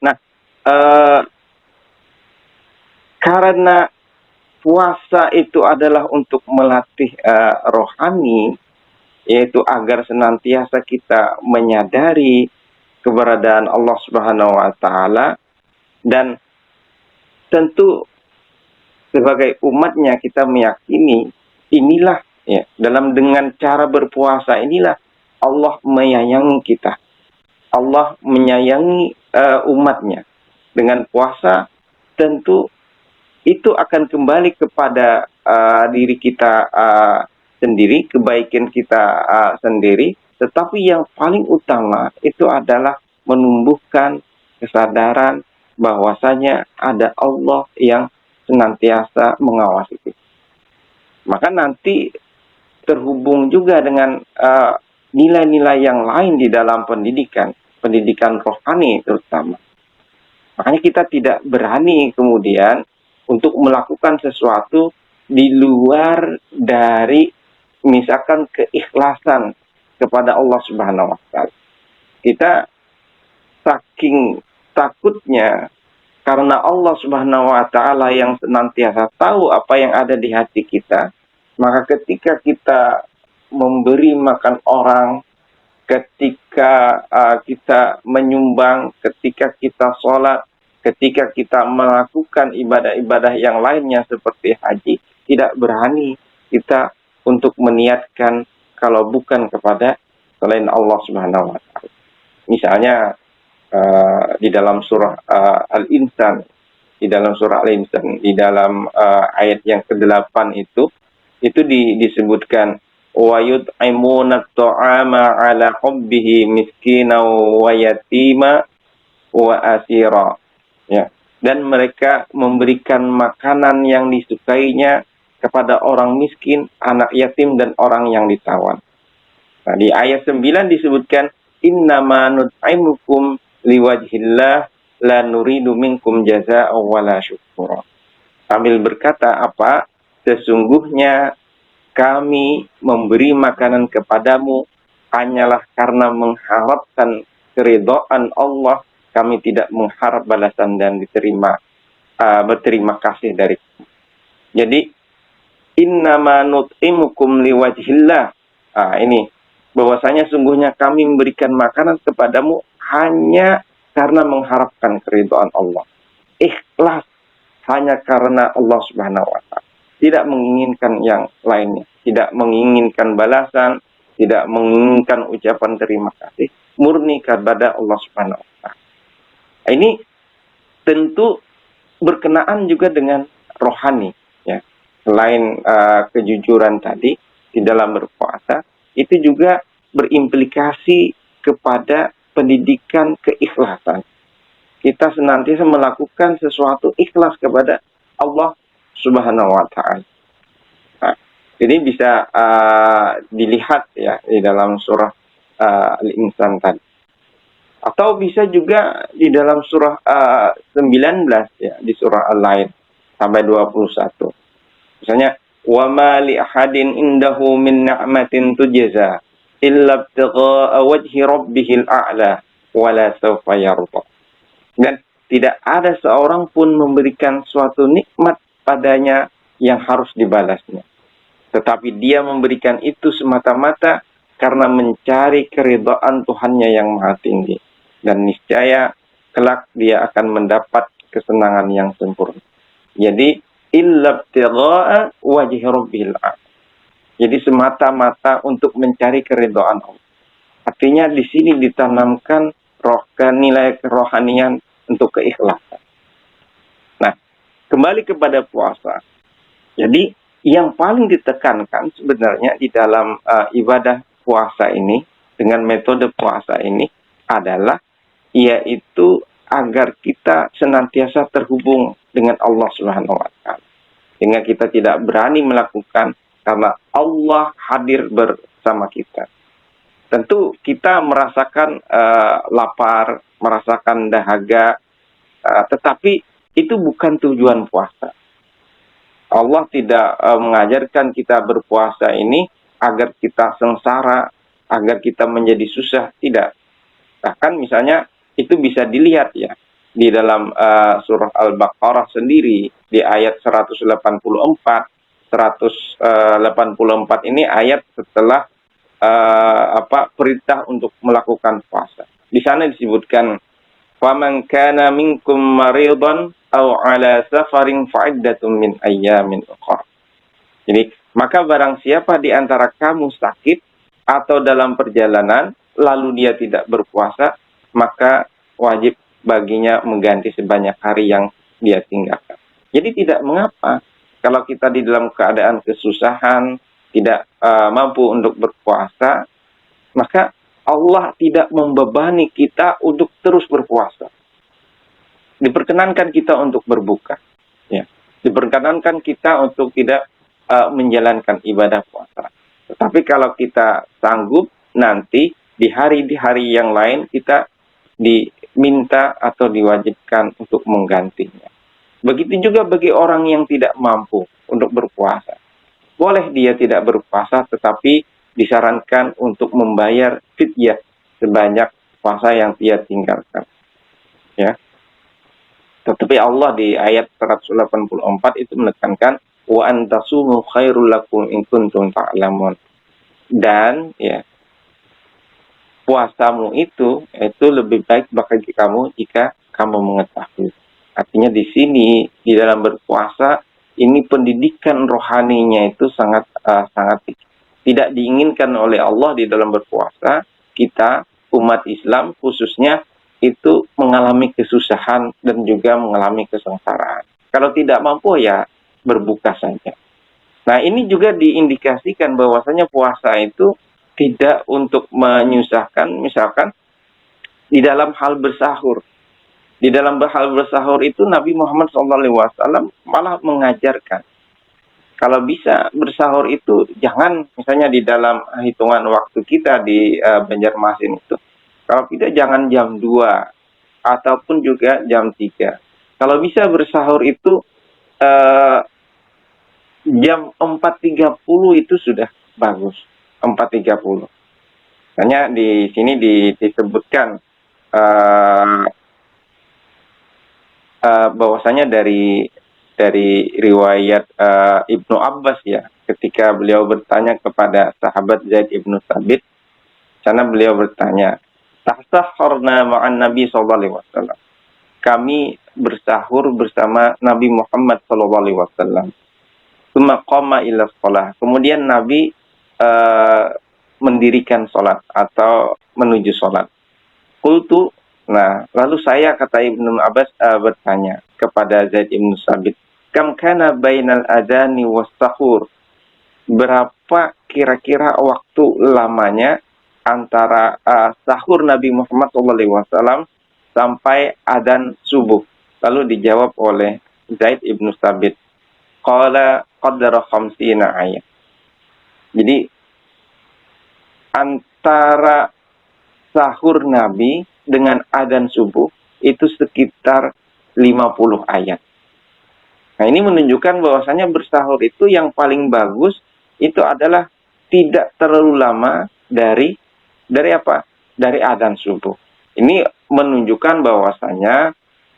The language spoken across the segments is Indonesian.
Nah, eh, karena puasa itu adalah untuk melatih rohani, yaitu agar senantiasa kita menyadari keberadaan Allah Subhanahu wa taala, dan tentu sebagai umatnya kita meyakini inilah, ya, dengan cara berpuasa inilah Allah menyayangi kita. Allah menyayangi umatnya. Dengan puasa tentu itu akan kembali kepada diri kita sendiri, kebaikan kita sendiri. Tetapi yang paling utama itu adalah menumbuhkan kesadaran bahwasanya ada Allah yang senantiasa mengawasi kita. Maka nanti terhubung juga dengan nilai-nilai yang lain di dalam pendidikan, pendidikan rohani terutama. Makanya kita tidak berani kemudian untuk melakukan sesuatu di luar dari misalkan keikhlasan kepada Allah Subhanahu wa taala. Kita saking takutnya karena Allah Subhanahu wa taala yang senantiasa tahu apa yang ada di hati kita, maka ketika kita memberi makan orang, ketika kita menyumbang, ketika kita sholat, ketika kita melakukan ibadah-ibadah yang lainnya seperti haji, tidak berani kita untuk meniatkan kalau bukan kepada selain Allah Subhanahu wa taala. Misalnya di dalam surah Al-Insan, di dalam ayat yang ke-8 itu disebutkan wa yut'imuna at'ama 'ala hubbihi miskina wa yatima wa asira, ya, dan mereka memberikan makanan yang disukainya kepada orang miskin, anak yatim, dan orang yang ditawan. Nah, di ayat 9 disebutkan innama nut'imukum liwajhillah la nuridu minkum jazaa'an wala syukura. Sambil berkata apa? Sesungguhnya kami memberi makanan kepadamu hanyalah karena mengharapkan keridhaan Allah. Kami tidak mengharap balasan dan berterima kasih dari. Jadi innama nut'imukum liwajhillah. Ini bahwasanya sungguhnya kami memberikan makanan kepadamu hanya karena mengharapkan keridhaan Allah. Ikhlas hanya karena Allah Subhanahu wa taala. Tidak menginginkan yang lainnya, tidak menginginkan balasan, tidak menginginkan ucapan terima kasih, murni kepada Allah Subhanahu wa taala. Ini tentu berkenaan juga dengan rohani, ya. Selain kejujuran tadi di dalam berpuasa, itu juga berimplikasi kepada pendidikan keikhlasan. Kita senantiasa melakukan sesuatu ikhlas kepada Allah Subhanahu wa taala. Nah, ini bisa dilihat, ya, di dalam surah Al-Insan tadi. Atau bisa juga di dalam surah 19, ya, di surah Al-Lain sampai 21. Misalnya, wa ma li ahadin indahu min ni'matin tujza illa ibtigha'a wajhi rabbihil a'la wa la sawfa yarda. Dan tidak ada seorang pun memberikan suatu nikmat padanya yang harus dibalasnya. Tetapi dia memberikan itu semata-mata karena mencari keridhaan Tuhannya yang maha tinggi. Dan niscaya kelak dia akan mendapat kesenangan yang sempurna. Jadi illa ibtigha'a wajhi rabbihil a'la. Jadi semata-mata untuk mencari keridhaan Allah. Artinya di sini ditanamkan nilai kerohanian untuk keikhlasan. Nah, kembali kepada puasa. Jadi yang paling ditekankan sebenarnya di dalam ibadah puasa ini, dengan metode puasa ini adalah yaitu agar kita senantiasa terhubung dengan Allah Subhanahu wa taala. Sehingga kita tidak berani melakukan karena Allah hadir bersama kita. Tentu kita merasakan lapar, merasakan dahaga, tetapi itu bukan tujuan puasa. Allah tidak mengajarkan kita berpuasa ini agar kita sengsara, agar kita menjadi susah, tidak. Bahkan misalnya itu bisa dilihat, ya. di dalam surah Al-Baqarah sendiri di ayat 184. 184 ini ayat setelah perintah untuk melakukan puasa. Di sana disebutkan faman kana minkum maridan aw ala safarin fa'iddatun min ayyamin ukhra. Jadi, maka barang siapa di antara kamu sakit atau dalam perjalanan lalu dia tidak berpuasa, maka wajib baginya mengganti sebanyak hari yang dia tinggalkan. Jadi tidak mengapa kalau kita di dalam keadaan kesusahan, tidak mampu untuk berpuasa, maka Allah tidak membebani kita untuk terus berpuasa. Diperkenankan kita untuk berbuka. Ya. Diperkenankan kita untuk tidak menjalankan ibadah puasa. Tetapi kalau kita sanggup, nanti di hari-hari yang lain kita diminta atau diwajibkan untuk menggantinya. Begitu juga bagi orang yang tidak mampu untuk berpuasa. Boleh dia tidak berpuasa, tetapi disarankan untuk membayar fidyah sebanyak puasa yang dia tinggalkan. Ya. Tetapi Allah di ayat 184 itu menekankan wa antasumu khairul lakum in kuntum ta'lamun. Dan ya, puasamu itu lebih baik bagi kamu jika kamu mengetahui. Artinya di sini di dalam berpuasa ini pendidikan rohaninya itu sangat tidak diinginkan oleh Allah. Di dalam berpuasa kita umat Islam khususnya itu mengalami kesusahan dan juga mengalami kesengsaraan. Kalau tidak mampu ya berbuka saja. Nah, ini juga diindikasikan bahwasanya puasa itu tidak untuk menyusahkan, misalkan di dalam hal bersahur. Di dalam hal bersahur itu Nabi Muhammad SAW malah mengajarkan. Kalau bisa bersahur itu jangan misalnya di dalam hitungan waktu kita di Banjarmasin itu. Kalau tidak jangan jam 2 ataupun juga jam 3. Kalau bisa bersahur itu jam 4.30 itu sudah bagus. 4.30. Hanya di sini disebutkan bahwasanya dari riwayat Ibnu Abbas ya, ketika beliau bertanya kepada sahabat Zaid ibnu Thabit, sana beliau bertanya, "Tahsahharna ma'an Nabi sallallahu alaihi wasallam." Kami bersahur bersama Nabi Muhammad sallallahu alaihi wasallam. Tsumma qama ila shalah. Kemudian Nabi mendirikan salat atau menuju salat. Qultu, nah, lalu saya kata Ibnu Abbas bertanya kepada Zaid ibnu Thabit, "Kam kana bainal adzani was sahur?" Berapa kira-kira waktu lamanya antara sahur Nabi Muhammad SAW sampai adzan subuh? Lalu dijawab oleh Zaid ibnu Thabit, qala qadra 50 ayat. Jadi antara sahur Nabi dengan adzan subuh itu sekitar 50 ayat. Nah, ini menunjukkan bahwasanya bersahur itu yang paling bagus itu adalah tidak terlalu lama dari apa? Dari adzan subuh. Ini menunjukkan bahwasanya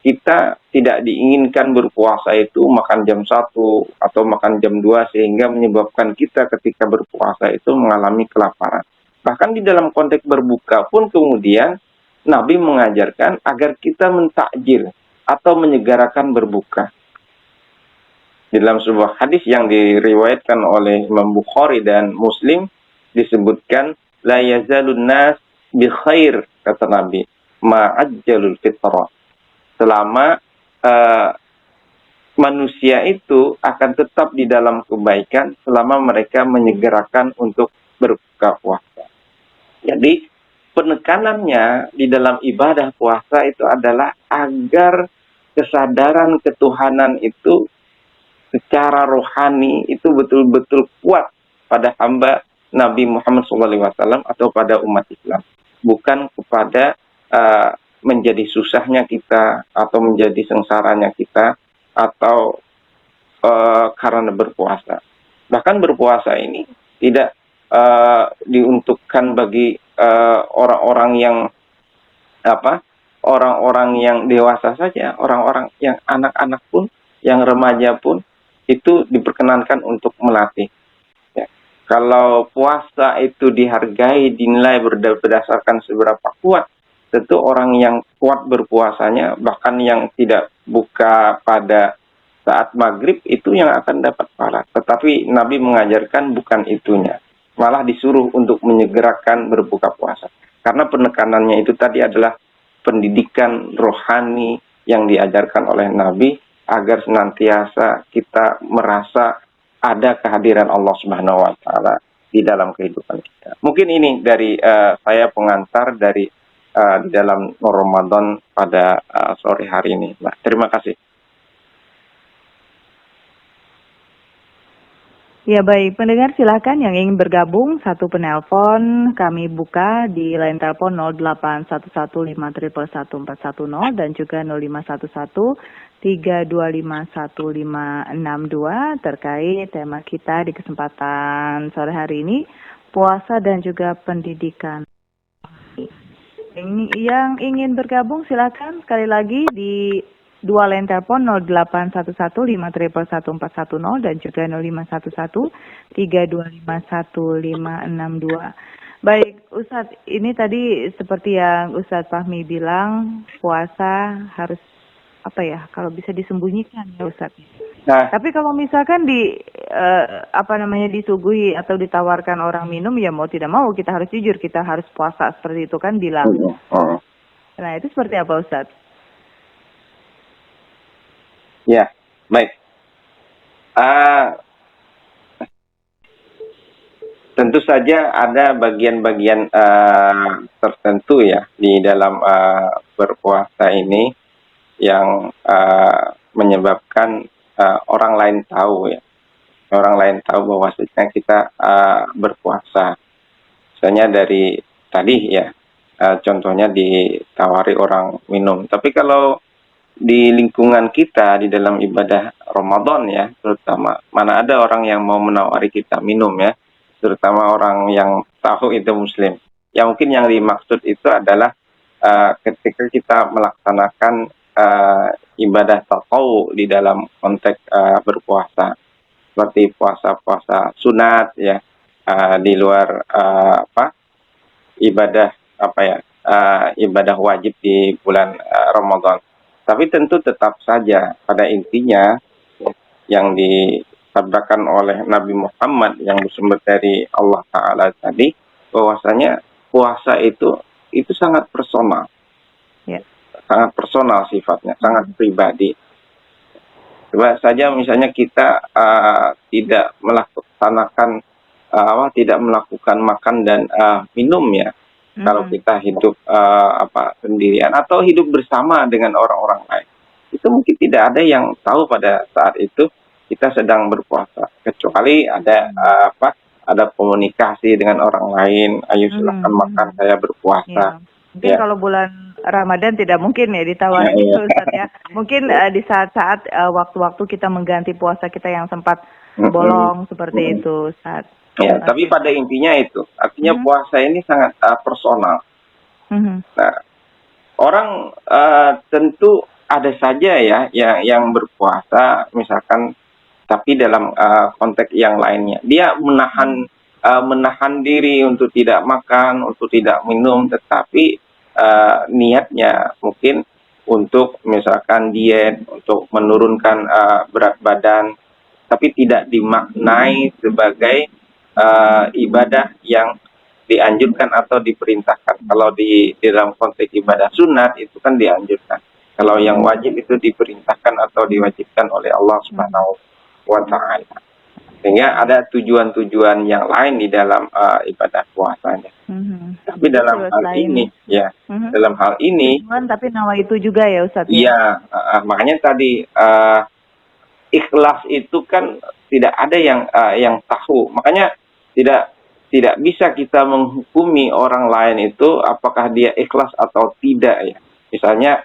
kita tidak diinginkan berpuasa itu makan jam 1 atau makan jam 2 sehingga menyebabkan kita ketika berpuasa itu mengalami kelaparan. Bahkan di dalam konteks berbuka pun kemudian Nabi mengajarkan agar kita mentakjil atau menyegerakan berbuka. Di dalam sebuah hadis yang diriwayatkan oleh Imam Bukhari dan Muslim disebutkan la yazalun nas bi khair, kata Nabi, ma'ajjalul fitrah. Selama manusia itu akan tetap di dalam kebaikan selama mereka menyegerakan untuk berbuka puasa. Jadi penekanannya di dalam ibadah puasa itu adalah agar kesadaran ketuhanan itu secara rohani itu betul-betul kuat pada hamba Nabi Muhammad SAW atau pada umat Islam. Bukan kepada menjadi susahnya kita atau menjadi sengsaranya kita atau karena berpuasa. Bahkan berpuasa ini tidak diuntukkan bagi orang-orang yang orang-orang yang dewasa saja, orang-orang yang anak-anak pun, yang remaja pun, itu diperkenankan untuk melatih. Ya. Kalau puasa itu dihargai, dinilai berdasarkan seberapa kuat, tentu orang yang kuat berpuasanya, bahkan yang tidak buka pada saat maghrib, itu yang akan dapat pahala. Tetapi Nabi mengajarkan bukan itunya. Malah disuruh untuk menyegerakan berbuka puasa. Karena penekanannya itu tadi adalah pendidikan rohani yang diajarkan oleh Nabi, agar senantiasa kita merasa ada kehadiran Allah Subhanahu wa taala di dalam kehidupan kita. Mungkin ini dari saya pengantar dari di dalam Ramadan pada sore hari ini, Mbak. Terima kasih. Ya baik, pendengar silakan yang ingin bergabung, satu penelpon kami buka di line telepon 0811501410 dan juga 051132515562 terkait tema kita di kesempatan sore hari ini, puasa dan juga pendidikan. Ini yang ingin bergabung silakan sekali lagi di dua line telepon 0811501410 dan juga 051132515562. Baik, Ustadz, ini tadi seperti yang Ustadz Fahmi bilang, puasa harus apa ya? Kalau bisa disembunyikan ya Ustadz. Nah, tapi kalau misalkan disuguhi atau ditawarkan orang minum, ya mau tidak mau kita harus jujur, kita harus puasa seperti itu kan bilang. Nah, itu seperti apa Ustadz? Ya, baik. Tentu saja ada bagian-bagian tertentu ya di dalam berpuasa ini yang menyebabkan orang lain tahu ya. Orang lain tahu bahwasanya kita berpuasa. Misalnya dari tadi ya, contohnya ditawari orang minum. Tapi kalau di lingkungan kita di dalam ibadah Ramadan ya, terutama mana ada orang yang mau menawari kita minum ya, terutama orang yang tahu itu muslim. Ya mungkin yang dimaksud itu adalah ketika kita melaksanakan ibadah tatawu di dalam konteks berpuasa, seperti puasa-puasa sunat ya, di luar ibadah ibadah wajib di bulan Ramadan. Tapi tentu tetap saja pada intinya yang disabdakan oleh Nabi Muhammad yang bersumber dari Allah Ta'ala tadi, bahwasanya puasa itu sangat personal. Ya. Sangat personal sifatnya, sangat pribadi. Coba saja misalnya kita tidak melaksanakan tidak melakukan makan dan minum ya. Kalau kita hidup sendirian atau hidup bersama dengan orang-orang lain, itu mungkin tidak ada yang tahu pada saat itu kita sedang berpuasa, kecuali ada ada komunikasi dengan orang lain. Ayo silakan makan, saya berpuasa. Ya. Mungkin kalau bulan Ramadan tidak mungkin ya ditawari itu Ustaz ya. Mungkin di saat-saat waktu-waktu kita mengganti puasa kita yang sempat bolong seperti itu Ustaz. Ya, tapi pada intinya itu, artinya puasa ini sangat personal. Nah, orang tentu ada saja ya yang berpuasa, misalkan, tapi dalam konteks yang lainnya, dia menahan diri untuk tidak makan, untuk tidak minum, tetapi niatnya mungkin untuk misalkan diet, untuk menurunkan berat badan, tapi tidak dimaknai sebagai ibadah yang dianjurkan atau diperintahkan. Kalau di dalam konteks ibadah sunat itu kan dianjurkan. Kalau yang wajib itu diperintahkan atau diwajibkan oleh Allah Subhanahu wa Ta'ala. Sehingga ada tujuan-tujuan yang lain di dalam ibadah puasanya. Tapi dalam hal ini ya, dalam hal ini tapi nawa itu juga ya Ustaz. Iya, makanya tadi ikhlas itu kan tidak ada yang tahu. Makanya tidak bisa kita menghukumi orang lain itu apakah dia ikhlas atau tidak ya. Misalnya